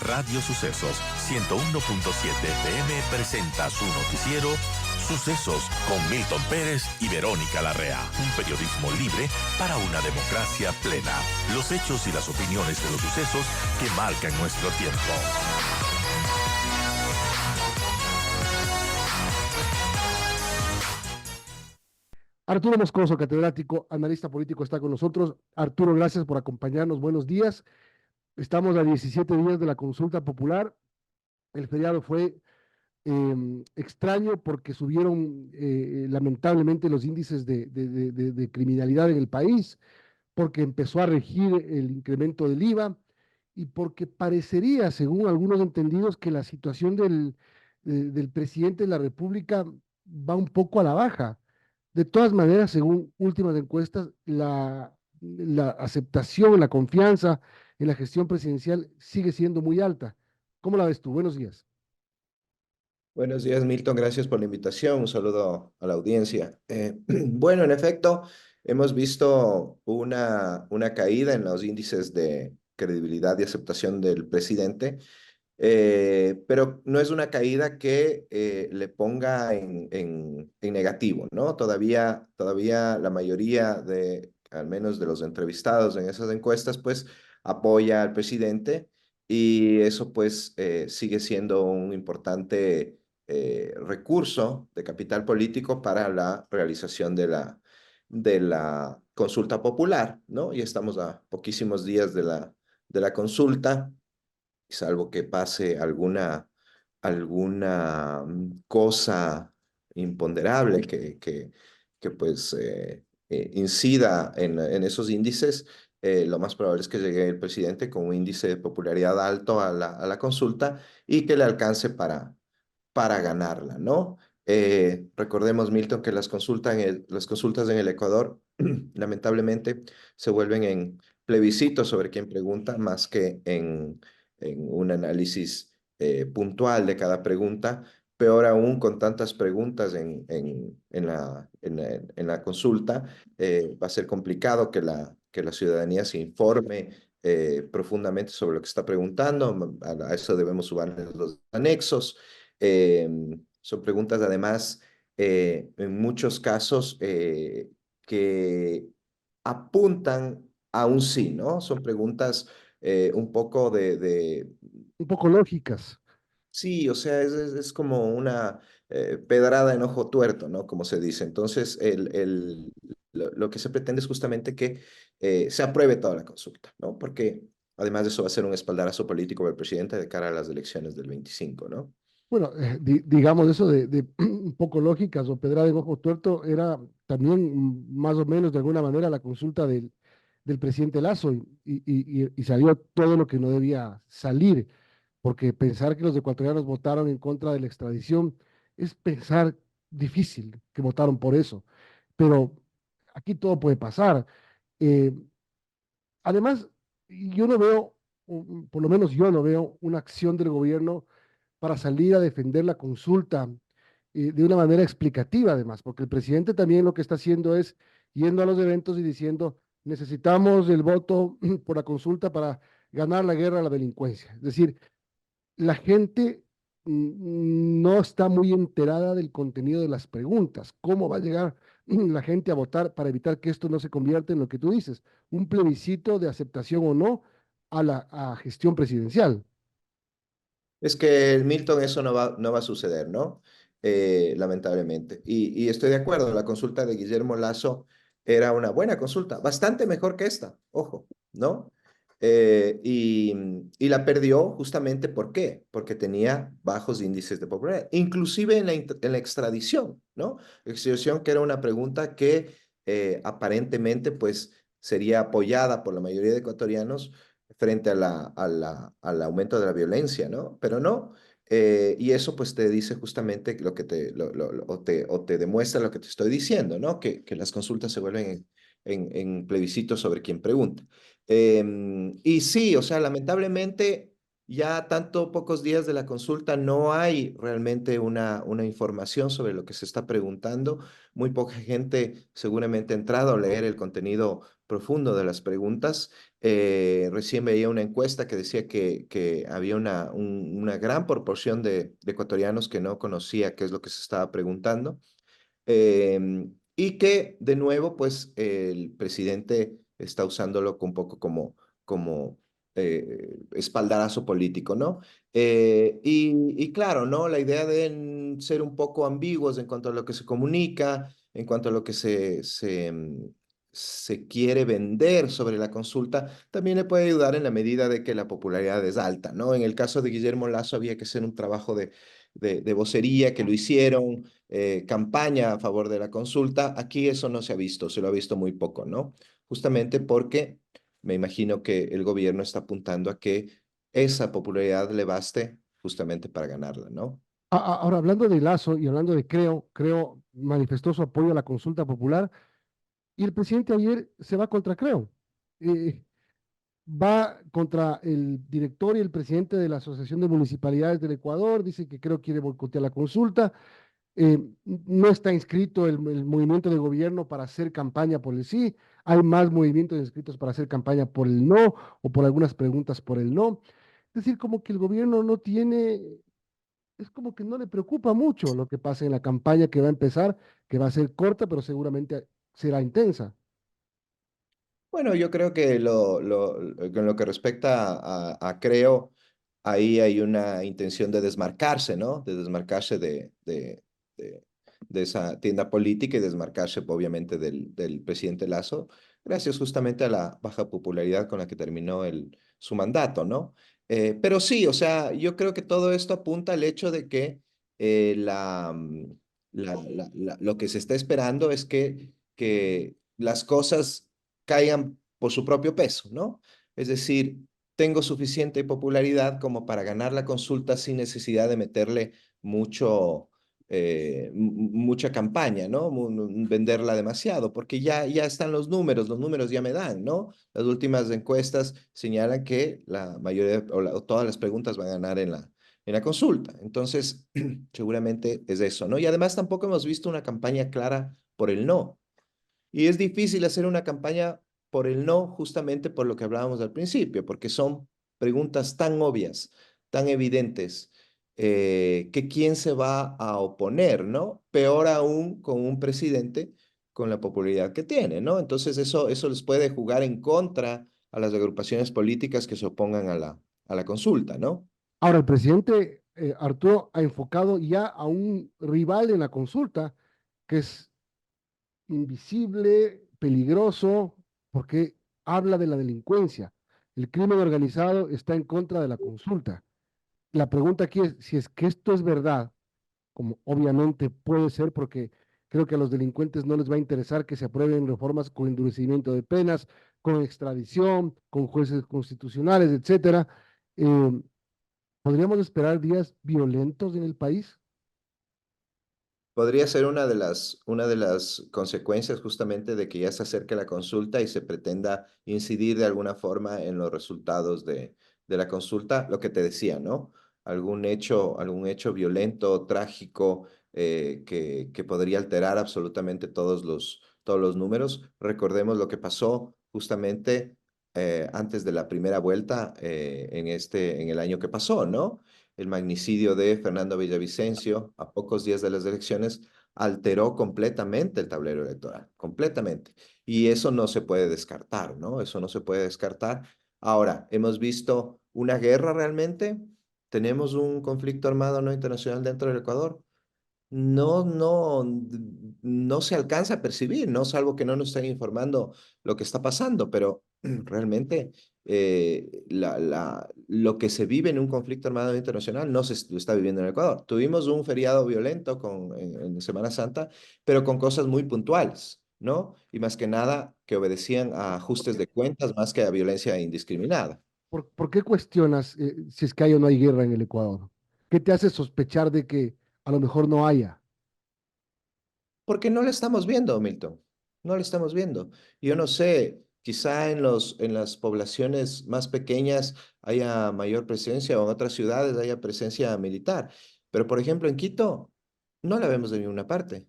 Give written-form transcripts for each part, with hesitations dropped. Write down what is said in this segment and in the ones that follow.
Radio Sucesos 101.7 FM presenta su noticiero Sucesos con Milton Pérez y Verónica Larrea. Un periodismo libre para una democracia plena. Los hechos y las opiniones de los sucesos que marcan nuestro tiempo. Arturo Moscoso, catedrático, analista político, está con nosotros. Arturo, gracias por acompañarnos. Buenos días. Estamos a 17 días de la consulta popular. El feriado fue extraño porque subieron lamentablemente los índices de criminalidad en el país, porque empezó a regir el incremento del IVA y porque parecería, según algunos entendidos, que la situación del presidente de la República va un poco a la baja. De todas maneras, según últimas encuestas, la aceptación, la confianza en la gestión presidencial sigue siendo muy alta. ¿Cómo la ves tú? Buenos días. Buenos días, Milton. Gracias por la invitación. Un saludo a la audiencia. Bueno, en efecto, hemos visto una caída en los índices de credibilidad y aceptación del presidente, pero no es una caída que le ponga en negativo, ¿no? Todavía la mayoría al menos de los entrevistados en esas encuestas, pues apoya al presidente y eso pues sigue siendo un importante recurso de capital político para la realización de la consulta popular, ¿no? Y estamos a poquísimos días de la consulta, salvo que pase alguna cosa imponderable que pues incida en esos índices. Lo más probable es que llegue el presidente con un índice de popularidad alto a la consulta y que le alcance para ganarla, ¿no? Recordemos, Milton, que las consultas en el Ecuador lamentablemente se vuelven en plebiscitos sobre quién pregunta más que en un análisis puntual de cada pregunta. Peor aún, con tantas preguntas en la consulta, va a ser complicado que la ciudadanía se informe profundamente sobre lo que está preguntando. A eso debemos sumar los anexos. Eh, Son preguntas, además, en muchos casos que apuntan a un sí, ¿no? Son preguntas un poco Un poco lógicas. sí, o sea, es como una pedrada en ojo tuerto, ¿no? Como se dice. Entonces, lo que se pretende es justamente que se apruebe toda la consulta, ¿no? Porque además de eso va a ser un espaldarazo político del presidente de cara a las elecciones del 25, ¿no? Bueno, digamos eso de un poco lógicas o pedrada en ojo tuerto era también más o menos de alguna manera la consulta del presidente Lazo y salió todo lo que no debía salir, porque pensar que los ecuatorianos votaron en contra de la extradición es pensar difícil que votaron por eso, pero aquí todo puede pasar. Eh, Además, yo no veo, por lo menos yo no veo una acción del gobierno para salir a defender la consulta de una manera explicativa, además, porque el presidente también lo que está haciendo es yendo a los eventos y diciendo, necesitamos el voto por la consulta para ganar la guerra a la delincuencia. Es decir, la gente no está muy enterada del contenido de las preguntas. ¿Cómo va a llegar la gente a votar para evitar que esto no se convierta en lo que tú dices, un plebiscito de aceptación o no a gestión presidencial? Es que, Milton, eso no va a suceder, ¿no? Lamentablemente. Y estoy de acuerdo, la consulta de Guillermo Lasso era una buena consulta, bastante mejor que esta, ojo, ¿no? Y la perdió justamente ¿por qué? Porque tenía bajos índices de popularidad, inclusive en la extradición, ¿no? Extradición que era una pregunta que aparentemente pues sería apoyada por la mayoría de ecuatorianos frente al aumento de la violencia, ¿no? Pero no, y eso pues te dice justamente lo que o te demuestra lo que te estoy diciendo, ¿no? Que las consultas se vuelven en plebiscitos sobre quién pregunta. Y sí, o sea, lamentablemente ya tanto pocos días de la consulta no hay realmente una información sobre lo que se está preguntando. Muy poca gente seguramente ha entrado a leer el contenido profundo de las preguntas. Recién veía una encuesta que decía que había una gran proporción de ecuatorianos que no conocía qué es lo que se estaba preguntando. Y que, de nuevo, pues el presidente está usándolo un poco como espaldarazo político, ¿no? Y claro, ¿no? La idea de ser un poco ambiguos en cuanto a lo que se comunica, en cuanto a lo que se quiere vender sobre la consulta, también le puede ayudar en la medida de que la popularidad es alta, ¿no? En el caso de Guillermo Lasso había que hacer un trabajo de vocería que lo hicieron, campaña a favor de la consulta. Aquí eso no se ha visto, se lo ha visto muy poco, ¿no? Justamente porque me imagino que el gobierno está apuntando a que esa popularidad le baste justamente para ganarla, ¿no? Ahora, hablando de Lazo y hablando de Creo manifestó su apoyo a la consulta popular y el presidente ayer se va contra Creo. Eh, Va contra el director y el presidente de la Asociación de Municipalidades del Ecuador, dice que Creo quiere boicotear la consulta. No está inscrito el movimiento de gobierno para hacer campaña por el sí, hay más movimientos inscritos para hacer campaña por el no o por algunas preguntas por el no. Es decir, como que el gobierno no tiene, es como que no le preocupa mucho lo que pase en la campaña que va a empezar, que va a ser corta, pero seguramente será intensa. Bueno, yo creo que en lo que respecta a Creo, ahí hay una intención de desmarcarse, ¿no? De desmarcarse de, de esa tienda política y desmarcarse, obviamente, del presidente Lazo, gracias justamente a la baja popularidad con la que terminó su mandato, ¿no? Pero sí, o sea, yo creo que todo esto apunta al hecho de que lo que se está esperando es que las cosas caigan por su propio peso, ¿no? Es decir, tengo suficiente popularidad como para ganar la consulta sin necesidad de meterle mucha campaña, ¿no? Venderla demasiado, porque ya están los números ya me dan, ¿no? Las últimas encuestas señalan que la mayoría o todas las preguntas van a ganar en la consulta. Entonces, seguramente es eso, ¿no? Y además tampoco hemos visto una campaña clara por el no. Y es difícil hacer una campaña por el no, justamente por lo que hablábamos al principio, porque son preguntas tan obvias, tan evidentes, que quién se va a oponer, ¿no? Peor aún con un presidente con la popularidad que tiene, ¿no? Entonces eso les puede jugar en contra a las agrupaciones políticas que se opongan a la consulta, ¿no? Ahora, el presidente Arturo ha enfocado ya a un rival en la consulta, que es invisible, peligroso, porque habla de la delincuencia. El crimen organizado está en contra de la consulta. La pregunta aquí es si es que esto es verdad, como obviamente puede ser, porque creo que a los delincuentes no les va a interesar que se aprueben reformas con endurecimiento de penas, con extradición, con jueces constitucionales, etcétera. Eh, ¿Podríamos esperar días violentos en el país? Podría ser una de las consecuencias justamente de que ya se acerque la consulta y se pretenda incidir de alguna forma en los resultados de la consulta, lo que te decía, ¿no? Algún hecho violento, trágico, que podría alterar absolutamente todos los números. Recordemos lo que pasó justamente antes de la primera vuelta en el año que pasó, ¿no? El magnicidio de Fernando Villavicencio a pocos días de las elecciones alteró completamente el tablero electoral, completamente. Y eso no se puede descartar, ¿no? Eso no se puede descartar. Ahora, ¿hemos visto una guerra realmente? ¿Tenemos un conflicto armado no internacional dentro del Ecuador? No se alcanza a percibir, ¿no? Salvo que no nos estén informando lo que está pasando, pero realmente lo que se vive en un conflicto armado internacional no se lo está viviendo en Ecuador. Tuvimos un feriado violento en Semana Santa, pero con cosas muy puntuales, ¿no? Y más que nada que obedecían a ¿Por ajustes qué, de cuentas más que a violencia indiscriminada. por qué cuestionas si es que hay o no hay guerra en el Ecuador? ¿Qué te hace sospechar de que a lo mejor no haya? Porque no la estamos viendo, Milton. No la estamos viendo. Yo no sé, quizá en las poblaciones más pequeñas haya mayor presencia o en otras ciudades haya presencia militar. Pero, por ejemplo, en Quito no la vemos de ninguna parte.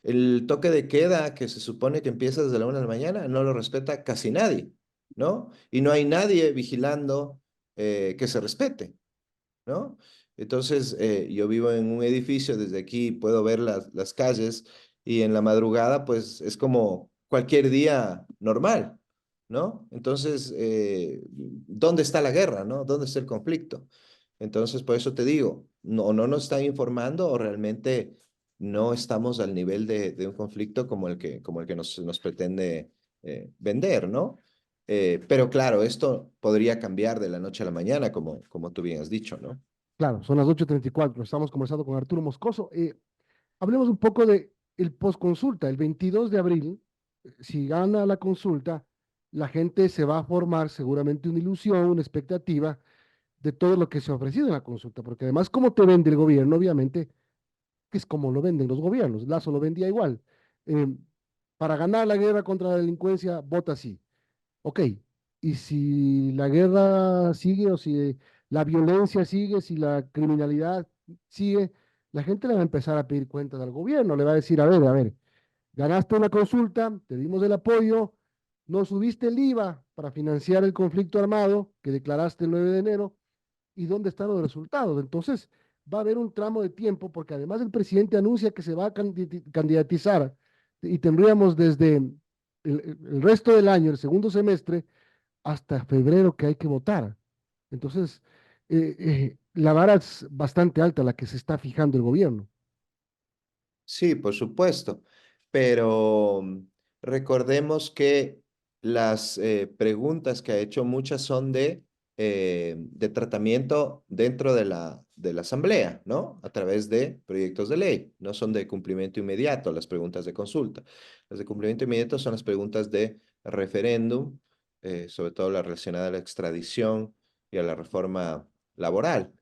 El toque de queda que se supone que empieza desde la 1 de la mañana no lo respeta casi nadie, ¿no? Y no hay nadie vigilando que se respete, ¿no? Entonces, yo vivo en un edificio, desde aquí puedo ver las calles y en la madrugada, pues es como cualquier día normal, ¿no? Entonces, ¿dónde está la guerra, no? ¿Dónde está el conflicto? Entonces, por eso te digo, no nos están informando o realmente no estamos al nivel de un conflicto como el que nos pretende vender, ¿no? Pero claro, esto podría cambiar de la noche a la mañana, como tú bien has dicho, ¿no? Claro, son las 8:34. Estamos conversando con Arturo Moscoso. Hablemos un poco de el postconsulta. El 22 de abril, si gana la consulta, la gente se va a formar seguramente una ilusión, una expectativa de todo lo que se ha ofrecido en la consulta, porque además, como te vende el gobierno, obviamente, que es como lo venden los gobiernos. Lazo lo vendía igual. Eh, para ganar la guerra contra la delincuencia, vota sí. Ok, y si la guerra sigue o si la violencia sigue, si la criminalidad sigue, la gente le va a empezar a pedir cuentas al gobierno, le va a decir, a ver, ganaste una consulta, te dimos el apoyo, no subiste el IVA para financiar el conflicto armado que declaraste el 9 de enero, ¿y dónde están los resultados? Entonces, va a haber un tramo de tiempo, porque además el presidente anuncia que se va a candidatizar y tendríamos desde el resto del año, el segundo semestre, hasta febrero que hay que votar. Entonces, la vara es bastante alta la que se está fijando el gobierno. Sí, por supuesto, pero recordemos que las preguntas que ha hecho muchas son de tratamiento dentro de la Asamblea, ¿no? A través de proyectos de ley, no son de cumplimiento inmediato las preguntas de consulta. Las de cumplimiento inmediato son las preguntas de referéndum, sobre todo la relacionada a la extradición y a la reforma laboral.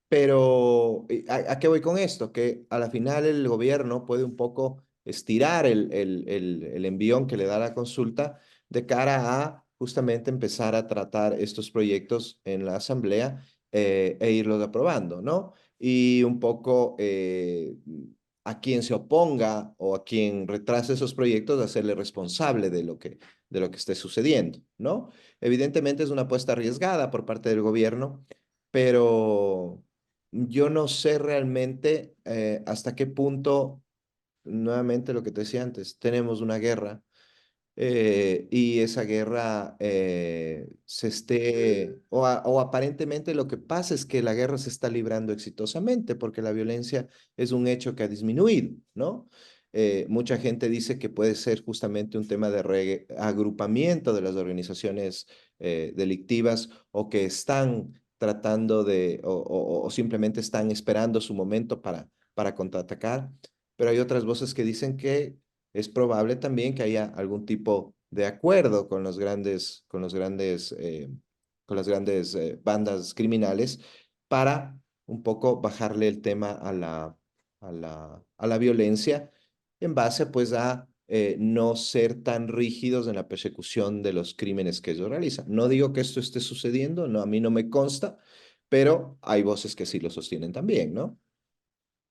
Pero, ¿a qué voy con esto? Que a la final el gobierno puede un poco estirar el envión que le da la consulta de cara a justamente empezar a tratar estos proyectos en la asamblea e irlos aprobando, ¿no? Y un poco a quien se oponga o a quien retrase esos proyectos, hacerle responsable de lo que esté sucediendo, ¿no? Evidentemente es una apuesta arriesgada por parte del gobierno, pero yo no sé realmente hasta qué punto, nuevamente lo que te decía antes, tenemos una guerra y esa guerra o aparentemente lo que pasa es que la guerra se está librando exitosamente porque la violencia es un hecho que ha disminuido, ¿no? Mucha gente dice que puede ser justamente un tema de agrupamiento de las organizaciones delictivas o que están tratando o simplemente están esperando su momento para contraatacar, pero hay otras voces que dicen que es probable también que haya algún tipo de acuerdo con las grandes bandas criminales para un poco bajarle el tema a la violencia en base pues a no ser tan rígidos en la persecución de los crímenes que ellos realizan. No digo que esto esté sucediendo, no, a mí no me consta, pero hay voces que sí lo sostienen también, ¿no?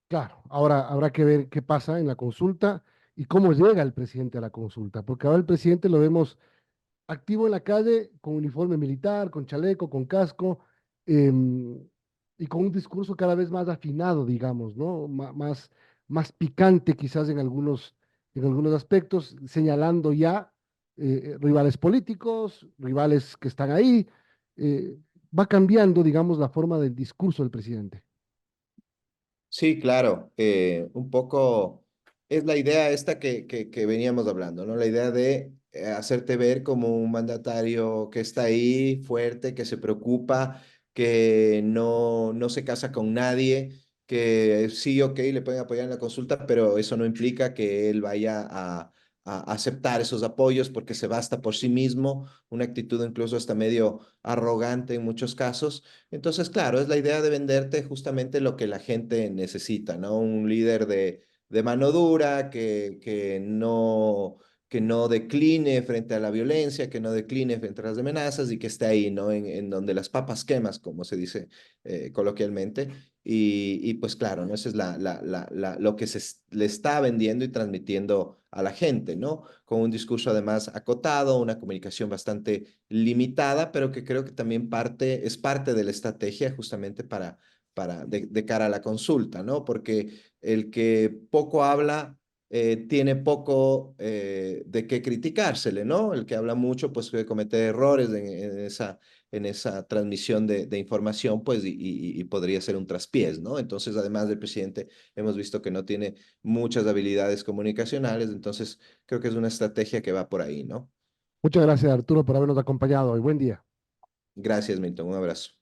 Claro, ahora habrá que ver qué pasa en la consulta y cómo llega el presidente a la consulta, porque ahora el presidente lo vemos activo en la calle con uniforme militar, con chaleco, con casco, em, y con un discurso cada vez más afinado, digamos, ¿no? Más picante quizás en algunos aspectos, señalando ya rivales políticos, rivales que están ahí. eh, Va cambiando, digamos, la forma del discurso del presidente. Sí, claro, un poco es la idea esta que veníamos hablando, ¿no? La idea de hacerte ver como un mandatario que está ahí, fuerte, que se preocupa, que no se casa con nadie, que sí, ok, le pueden apoyar en la consulta, pero eso no implica que él vaya a aceptar esos apoyos porque se basta por sí mismo, una actitud incluso hasta medio arrogante en muchos casos. Entonces, claro, es la idea de venderte justamente lo que la gente necesita, ¿no? Un líder de mano dura que no decline frente a la violencia, que no decline frente a las amenazas y que esté ahí, ¿no? En donde las papas quemas, como se dice coloquialmente. Y pues claro, ¿no? Eso es lo que le está vendiendo y transmitiendo a la gente, ¿no? Con un discurso además acotado, una comunicación bastante limitada, pero que creo que también es parte de la estrategia justamente de cara a la consulta, ¿no? Porque el que poco habla tiene poco de qué criticársele, ¿no? El que habla mucho, pues puede cometer errores en esa transmisión de información, pues, y podría ser un traspiés, ¿no? Entonces, además del presidente, hemos visto que no tiene muchas habilidades comunicacionales, entonces creo que es una estrategia que va por ahí, ¿no? Muchas gracias, Arturo, por habernos acompañado hoy. Buen día. Gracias, Milton. Un abrazo.